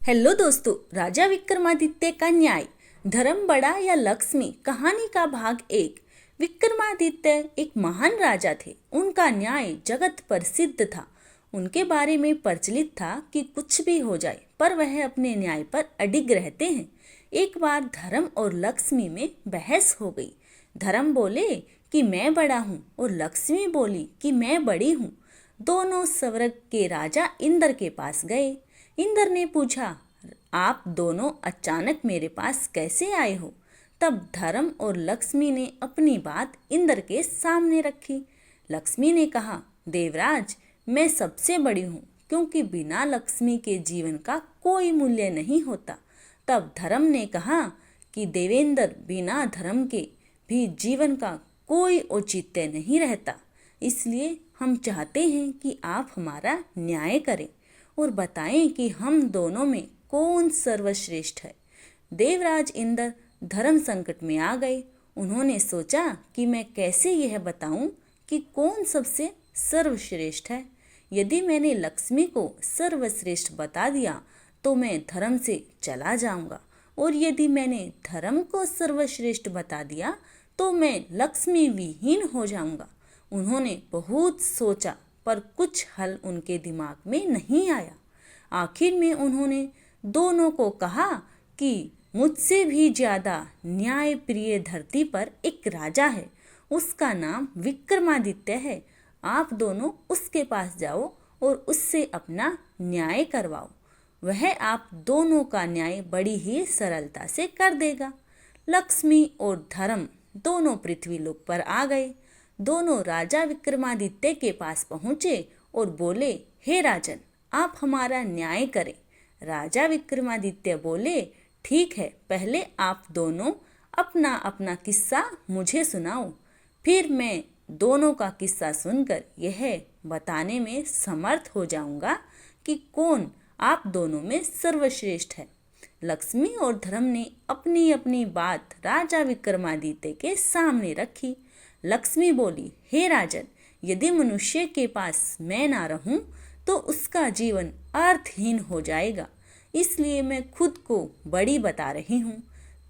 Hello दोस्तों, राजा विक्रमादित्य का न्याय, धर्म बड़ा या लक्ष्मी कहानी का भाग 1। विक्रमादित्य एक महान राजा थे। उनका न्याय जगत प्रसिद्ध था। उनके बारे में प्रचलित था कि कुछ भी हो जाए पर वह अपने न्याय पर अडिग रहते हैं। एक बार धर्म और लक्ष्मी में बहस हो गई। धर्म बोले कि मैं बड़ा हूँ और लक्ष्मी बोली कि मैं बड़ी हूँ। दोनों स्वर्ग के राजा इंद्र के पास गए। इंद्र ने पूछा, आप दोनों अचानक मेरे पास कैसे आए हो? तब धर्म और लक्ष्मी ने अपनी बात इंद्र के सामने रखी। लक्ष्मी ने कहा, देवराज, मैं सबसे बड़ी हूँ क्योंकि बिना लक्ष्मी के जीवन का कोई मूल्य नहीं होता। तब धर्म ने कहा कि देवेंद्र, बिना धर्म के भी जीवन का कोई औचित्य नहीं रहता। इसलिए हम चाहते हैं कि आप हमारा न्याय करें और बताएं कि हम दोनों में कौन सर्वश्रेष्ठ है। देवराज इंद्र धर्म संकट में आ गए। उन्होंने सोचा कि मैं कैसे यह बताऊं कि कौन सबसे सर्वश्रेष्ठ है। यदि मैंने लक्ष्मी को सर्वश्रेष्ठ बता दिया तो मैं धर्म से चला जाऊंगा, और यदि मैंने धर्म को सर्वश्रेष्ठ बता दिया तो मैं लक्ष्मी विहीन हो जाऊंगा। उन्होंने बहुत सोचा पर कुछ हल उनके दिमाग में नहीं आया। आखिर में उन्होंने दोनों को कहा कि मुझसे भी ज्यादा न्याय प्रिय धरती पर एक राजा है। उसका नाम विक्रमादित्य है। आप दोनों उसके पास जाओ और उससे अपना न्याय करवाओ। वह आप दोनों का न्याय बड़ी ही सरलता से कर देगा। लक्ष्मी और धर्म दोनों पृथ्वी लोक पर आ गए। दोनों राजा विक्रमादित्य के पास पहुंचे और बोले, हे राजन, आप हमारा न्याय करें। राजा विक्रमादित्य बोले, ठीक है, पहले आप दोनों अपना अपना किस्सा मुझे सुनाओ। फिर मैं दोनों का किस्सा सुनकर यह बताने में समर्थ हो जाऊंगा कि कौन आप दोनों में सर्वश्रेष्ठ है। लक्ष्मी और धर्म ने अपनी अपनी बात राजा विक्रमादित्य के सामने रखी। लक्ष्मी बोली, हे राजन, यदि मनुष्य के पास मैं ना रहूं तो उसका जीवन अर्थहीन हो जाएगा, इसलिए मैं खुद को बड़ी बता रही हूँ।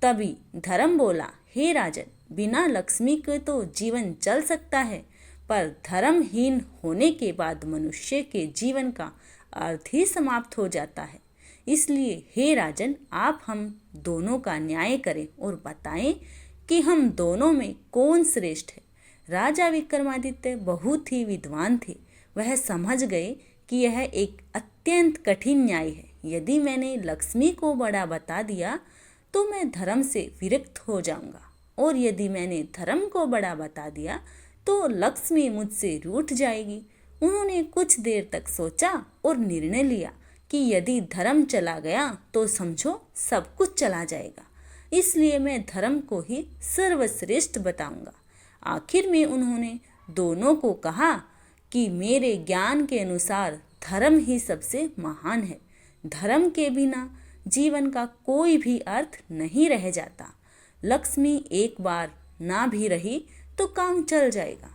तभी धर्म बोला, हे राजन, बिना लक्ष्मी के तो जीवन चल सकता है, पर धर्महीन होने के बाद मनुष्य के जीवन का अर्थ ही समाप्त हो जाता है। इसलिए हे राजन, आप हम दोनों का न्याय करें और बताएं कि हम दोनों में कौन श्रेष्ठ है। राजा विक्रमादित्य बहुत ही विद्वान थे। वह समझ गए कि यह एक अत्यंत कठिन न्याय है। यदि मैंने लक्ष्मी को बड़ा बता दिया तो मैं धर्म से विरक्त हो जाऊंगा, और यदि मैंने धर्म को बड़ा बता दिया तो लक्ष्मी मुझसे रूठ जाएगी। उन्होंने कुछ देर तक सोचा और निर्णय लिया कि यदि धर्म चला गया तो समझो सब कुछ चला जाएगा। इसलिए मैं धर्म को ही सर्वश्रेष्ठ बताऊंगा। आखिर में उन्होंने दोनों को कहा कि मेरे ज्ञान के अनुसार धर्म ही सबसे महान है। धर्म के बिना जीवन का कोई भी अर्थ नहीं रह जाता। लक्ष्मी एक बार ना भी रही तो काम चल जाएगा।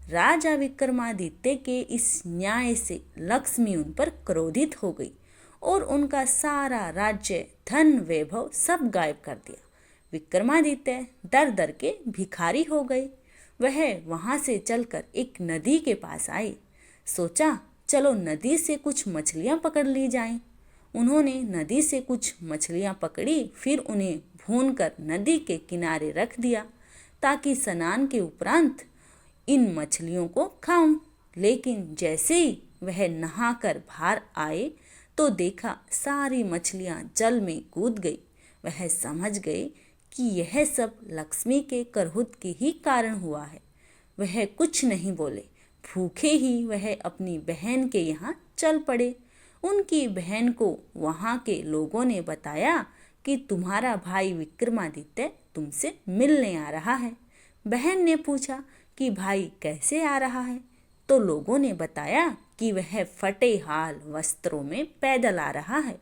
राजा विक्रमादित्य के इस न्याय से लक्ष्मी उन पर क्रोधित हो गई और उनका सारा राज्य, धन, वैभव सब गायब कर दिया। विक्रमादित्य दर दर के भिखारी हो गए। वह वहां से चलकर एक नदी के पास आए। सोचा, चलो नदी से कुछ मछलियां पकड़ ली जाएं। उन्होंने नदी से कुछ मछलियां पकड़ी, फिर उन्हें भूनकर नदी के किनारे रख दिया ताकि स्नान के उपरांत इन मछलियों को खाऊं। लेकिन जैसे ही वह नहाकर बाहर आए तो देखा सारी मछलियां जल में कूद गई। वह समझ गए कि यह सब लक्ष्मी के करहुत के ही कारण हुआ है। वह कुछ नहीं बोले। भूखे ही वह अपनी बहन के यहाँ चल पड़े। उनकी बहन को वहाँ के लोगों ने बताया कि तुम्हारा भाई विक्रमादित्य तुमसे मिलने आ रहा है। बहन ने पूछा कि भाई कैसे आ रहा है? तो लोगों ने बताया कि वह फटे हाल वस्त्रों में पैदल आ रहा है।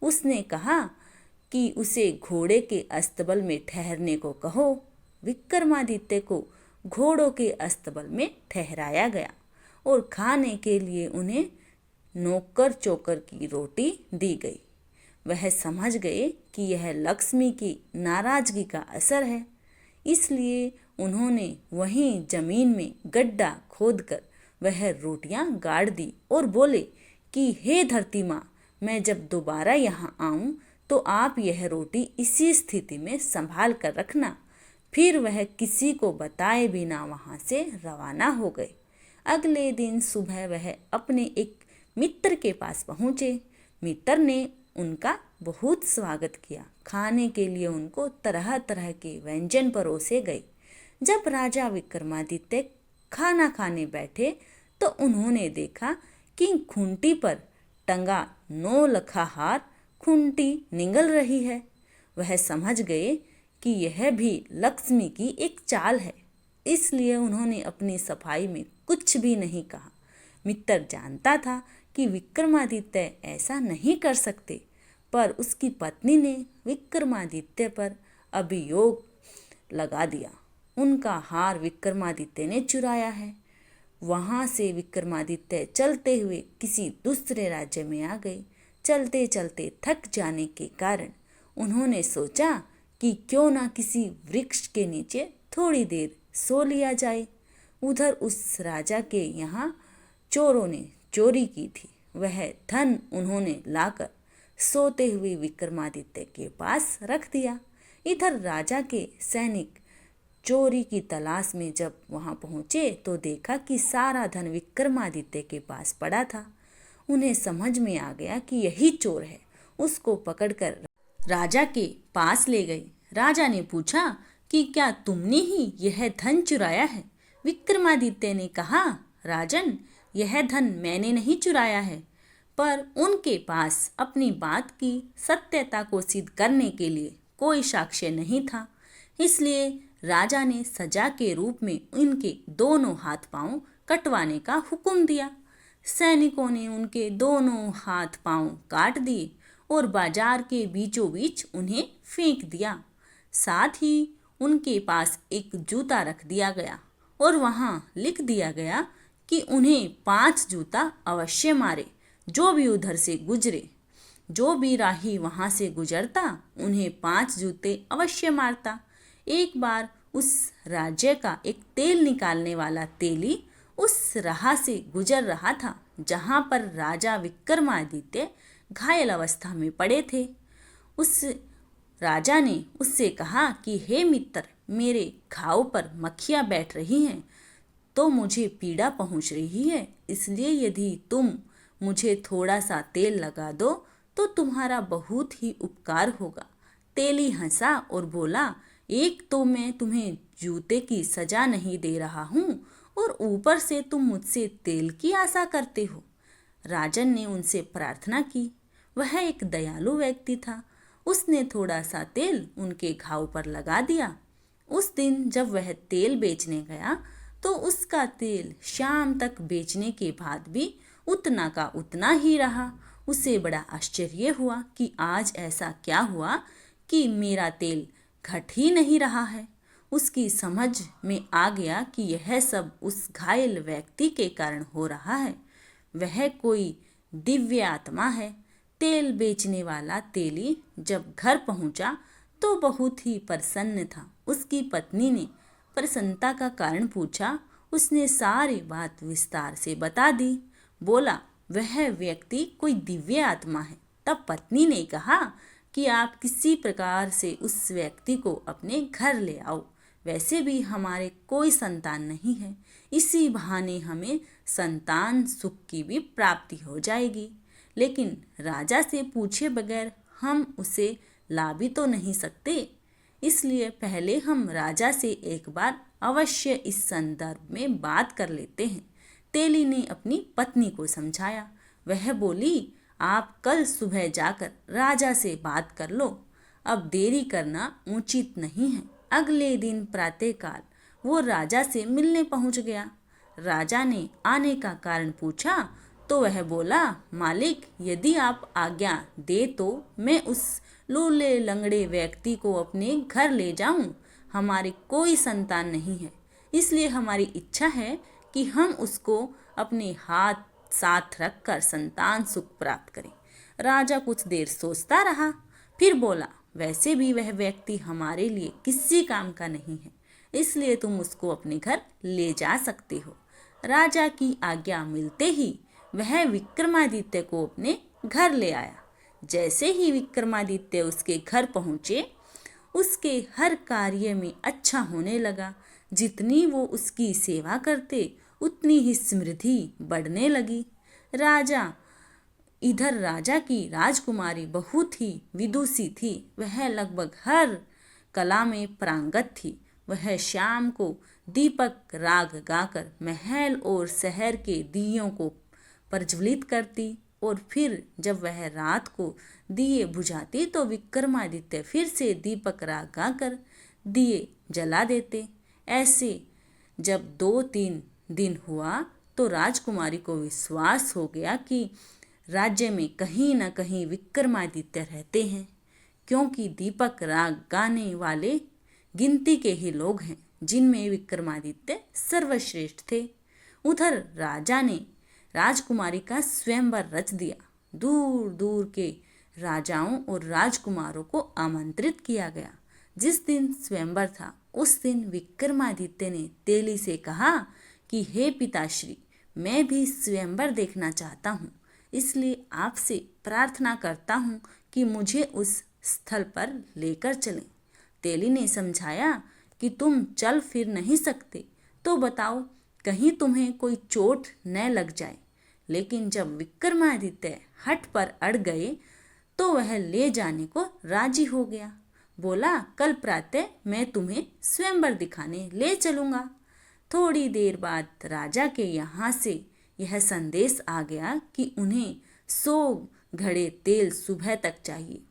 उसने कहा कि उसे घोड़े के अस्तबल में ठहरने को कहो। विक्रमादित्य को घोड़ों के अस्तबल में ठहराया गया और खाने के लिए उन्हें नोकर चोकर की रोटी दी गई। वह समझ गए कि यह लक्ष्मी की नाराजगी का असर है, इसलिए उन्होंने वहीं जमीन में गड्ढा खोदकर वह रोटियां गाड़ दी और बोले कि हे धरती माँ, मैं जब दोबारा यहाँ आऊं तो आप यह रोटी इसी स्थिति में संभाल कर रखना। फिर वह किसी को बताए बिना वहाँ से रवाना हो गए। अगले दिन सुबह वह अपने एक मित्र के पास पहुँचे। मित्र ने उनका बहुत स्वागत किया। खाने के लिए उनको तरह तरह के व्यंजन परोसे गए। जब राजा विक्रमादित्य खाना खाने बैठे तो उन्होंने देखा कि खूंटी पर टंगा 9 लखा हार खूंटी निगल रही है। वह समझ गए कि यह भी लक्ष्मी की एक चाल है, इसलिए उन्होंने अपनी सफाई में कुछ भी नहीं कहा। मित्र जानता था कि विक्रमादित्य ऐसा नहीं कर सकते, पर उसकी पत्नी ने विक्रमादित्य पर अभियोग लगा दिया। उनका हार विक्रमादित्य ने चुराया है। वहाँ से विक्रमादित्य चलते हुए किसी दूसरे राज्य में आ गए। चलते चलते थक जाने के कारण उन्होंने सोचा कि क्यों ना किसी वृक्ष के नीचे थोड़ी देर सो लिया जाए। उधर उस राजा के यहाँ चोरों ने चोरी की थी। वह धन उन्होंने लाकर सोते हुए विक्रमादित्य के पास रख दिया। इधर राजा के सैनिक चोरी की तलाश में जब वहां पहुंचे तो देखा कि सारा धन विक्रमादित्य के पास पड़ा था। उन्हें समझ में आ गया कि यही चोर है। उसको पकड़कर राजा के पास ले गई। राजा ने पूछा कि क्या तुमने ही यह धन चुराया है? विक्रमादित्य ने कहा, राजन, यह धन मैंने नहीं चुराया है, पर उनके पास अपनी बात की सत्यता को सिद्ध करने के लिए कोई साक्ष्य नहीं था, इसलिए राजा ने सजा के रूप में उनके दोनों हाथ पांव कटवाने का हुक्म दिया। सैनिकों ने उनके दोनों हाथ पांव काट दिए और बाजार के बीचों बीच उन्हें फेंक दिया। साथ ही उनके पास एक जूता रख दिया गया और वहां लिख दिया गया कि उन्हें 5 जूता अवश्य मारे जो भी उधर से गुजरे। जो भी राही वहां से गुजरता उन्हें 5 जूते अवश्य मारता। एक बार उस राज्य का एक तेल निकालने वाला तेली उस राह से गुजर रहा था जहां पर राजा विक्रमादित्य घायल अवस्था में पड़े थे। उस राजा ने उससे कहा कि हे मित्र, मेरे घाव पर मक्खियां बैठ रही हैं तो मुझे पीड़ा पहुंच रही है, इसलिए यदि तुम मुझे थोड़ा सा तेल लगा दो तो तुम्हारा बहुत ही उपकार होगा। तेली हंसा और बोला, एक तो मैं तुम्हें जूते की सजा नहीं दे रहा हूँ और ऊपर से तुम मुझसे तेल की आशा करते हो। राजन ने उनसे प्रार्थना की। वह एक दयालु व्यक्ति था। उसने थोड़ा सा तेल उनके घाव पर लगा दिया। उस दिन जब वह तेल बेचने गया तो उसका तेल शाम तक बेचने के बाद भी उतना का उतना ही रहा। उसे बड़ा आश्चर्य हुआ कि आज ऐसा क्या हुआ कि मेरा तेल घट ही नहीं रहा है। उसकी समझ में आ गया कि यह सब उस घायल व्यक्ति के कारण हो रहा है। वह कोई दिव्य आत्मा है। तेल बेचने वाला तेली जब घर पहुंचा तो बहुत ही प्रसन्न था। उसकी पत्नी ने प्रसन्नता का कारण पूछा। उसने सारी बात विस्तार से बता दी। बोला, वह व्यक्ति कोई दिव्य आत्मा है। तब पत्नी ने कहा कि आप किसी प्रकार से उस व्यक्ति को अपने घर ले आओ। वैसे भी हमारे कोई संतान नहीं है, इसी बहाने हमें संतान सुख की भी प्राप्ति हो जाएगी। लेकिन राजा से पूछे बगैर हम उसे ला भी तो नहीं सकते, इसलिए पहले हम राजा से एक बार अवश्य इस संदर्भ में बात कर लेते हैं। तेली ने अपनी पत्नी को समझाया। वह बोली, आप कल सुबह जाकर राजा से बात कर लो, अब देरी करना उचित नहीं है। अगले दिन प्रातःकाल वो राजा से मिलने पहुंच गया। राजा ने आने का कारण पूछा तो वह बोला, मालिक, यदि आप आज्ञा दे तो मैं उस लूले लंगड़े व्यक्ति को अपने घर ले जाऊं। हमारी कोई संतान नहीं है, इसलिए हमारी इच्छा है कि हम उसको अपने हाथ साथ रखकर संतान सुख प्राप्त करें। राजा कुछ देर सोचता रहा, फिर बोला, वैसे भी वह व्यक्ति हमारे लिए किसी काम का नहीं है, इसलिए तुम उसको अपने घर ले जा सकते हो। राजा की आज्ञा मिलते ही वह विक्रमादित्य को अपने घर ले आया। जैसे ही विक्रमादित्य उसके घर पहुंचे, उसके हर कार्य में अच्छा होने लगा। जितनी वो उसकी सेवा करते, उतनी ही समृद्धि बढ़ने लगी। राजा की राजकुमारी बहुत ही विदुषी थी। वह लगभग हर कला में पारंगत थी। वह शाम को दीपक राग गाकर महल और शहर के दियों को प्रज्वलित करती, और फिर जब वह रात को दिए बुझाती तो विक्रमादित्य फिर से दीपक राग गाकर दिए जला देते। ऐसे जब 2-3 दिन हुआ तो राजकुमारी को विश्वास हो गया कि राज्य में कहीं न कहीं विक्रमादित्य रहते हैं, क्योंकि दीपक राग गाने वाले गिनती के ही लोग हैं, जिनमें विक्रमादित्य सर्वश्रेष्ठ थे। उधर राजा ने राजकुमारी का स्वयंवर रच दिया। दूर दूर के राजाओं और राजकुमारों को आमंत्रित किया गया। जिस दिन स्वयंवर था, उस दिन विक्रमादित्य ने तेली से कहा कि हे पिताश्री, मैं भी स्वयंवर देखना चाहता हूँ, इसलिए आपसे प्रार्थना करता हूँ कि मुझे उस स्थल पर लेकर चलें। तेली ने समझाया कि तुम चल फिर नहीं सकते, तो बताओ कहीं तुम्हें कोई चोट न लग जाए। लेकिन जब विक्रमादित्य हठ पर अड़ गए तो वह ले जाने को राजी हो गया। बोला, कल प्रातः मैं तुम्हें स्वयंवर दिखाने ले चलूँगा। थोड़ी देर बाद राजा के यहाँ से यह संदेश आ गया कि उन्हें 100 घड़े तेल सुबह तक चाहिए।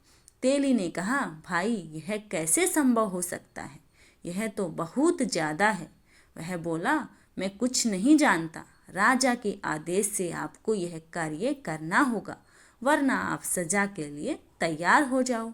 तेली ने कहा, भाई यह कैसे संभव हो सकता है, यह तो बहुत ज़्यादा है। वह बोला, मैं कुछ नहीं जानता, राजा के आदेश से आपको यह कार्य करना होगा, वरना आप सजा के लिए तैयार हो जाओ।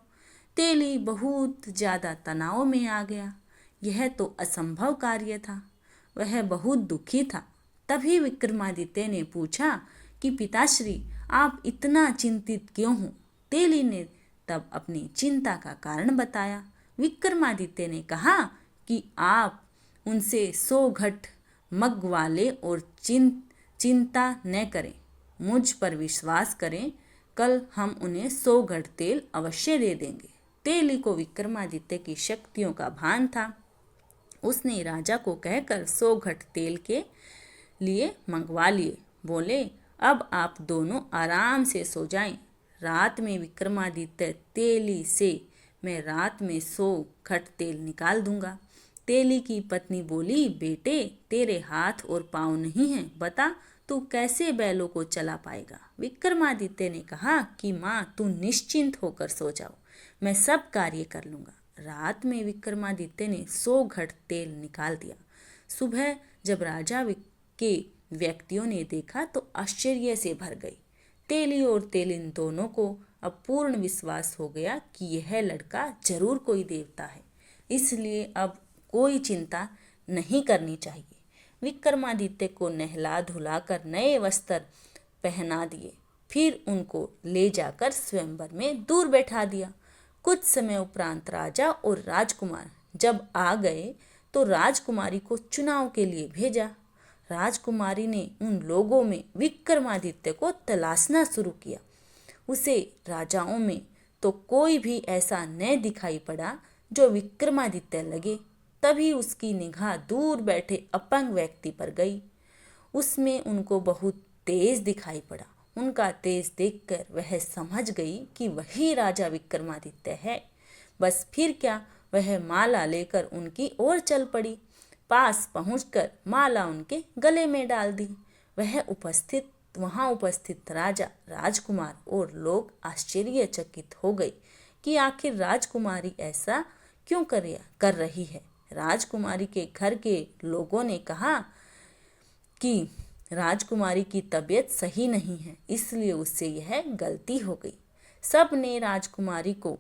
तेली बहुत ज़्यादा तनाव में आ गया। यह तो असंभव कार्य था। वह बहुत दुखी था। तभी विक्रमादित्य ने पूछा कि पिताश्री, आप इतना चिंतित क्यों हो? तेली ने तब अपनी चिंता का कारण बताया। विक्रमादित्य ने कहा कि आप उनसे 100 घट मंगवा लें और चिंता न करें, मुझ पर विश्वास करें, कल हम उन्हें 100 घट तेल अवश्य दे देंगे। तेली को विक्रमादित्य की शक्तियों का भान था। उसने राजा को कहकर 100 घट तेल के लिए मंगवा लिए। बोले, अब आप दोनों आराम से सो जाएं। रात में विक्रमादित्य तेली से मैं रात में 100 घट तेल निकाल दूंगा। तेली की पत्नी बोली, बेटे तेरे हाथ और पाँव नहीं हैं, बता तू कैसे बैलों को चला पाएगा? विक्रमादित्य ने कहा कि माँ, तू निश्चिंत होकर सो जाओ, मैं सब कार्य कर लूँगा। रात में विक्रमादित्य ने 100 घट तेल निकाल दिया। सुबह जब राजा के व्यक्तियों ने देखा तो आश्चर्य से भर गई। तेली और तेलिन दोनों को अब पूर्ण विश्वास हो गया कि यह लड़का जरूर कोई देवता है, इसलिए अब कोई चिंता नहीं करनी चाहिए। विक्रमादित्य को नहला धुलाकर नए वस्त्र पहना दिए, फिर उनको ले जाकर स्वयंवर में दूर बैठा दिया। कुछ समय उपरांत राजा और राजकुमार जब आ गए तो राजकुमारी को चुनाव के लिए भेजा। राजकुमारी ने उन लोगों में विक्रमादित्य को तलाशना शुरू किया। उसे राजाओं में तो कोई भी ऐसा न दिखाई पड़ा जो विक्रमादित्य लगे। तभी उसकी निगाह दूर बैठे अपंग व्यक्ति पर गई। उसमें उनको बहुत तेज दिखाई पड़ा। उनका तेज देखकर वह समझ गई कि वही राजा विक्रमादित्य है। बस फिर क्या, वह माला लेकर उनकी ओर चल पड़ी। पास पहुंचकर माला उनके गले में डाल दी। वहां उपस्थित राजा, राजकुमार और लोग आश्चर्यचकित हो गए कि आखिर राजकुमारी ऐसा क्यों कर रही है। राजकुमारी के घर के लोगों ने कहा कि राजकुमारी की तबीयत सही नहीं है, इसलिए उससे यह गलती हो गई। सब ने राजकुमारी को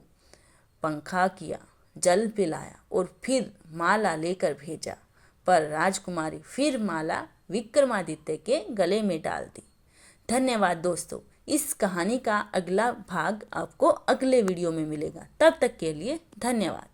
पंखा किया, जल पिलाया और फिर माला लेकर भेजा, पर राजकुमारी फिर माला विक्रमादित्य के गले में डाल दी। धन्यवाद दोस्तों, इस कहानी का अगला भाग आपको अगले वीडियो में मिलेगा। तब तक के लिए धन्यवाद।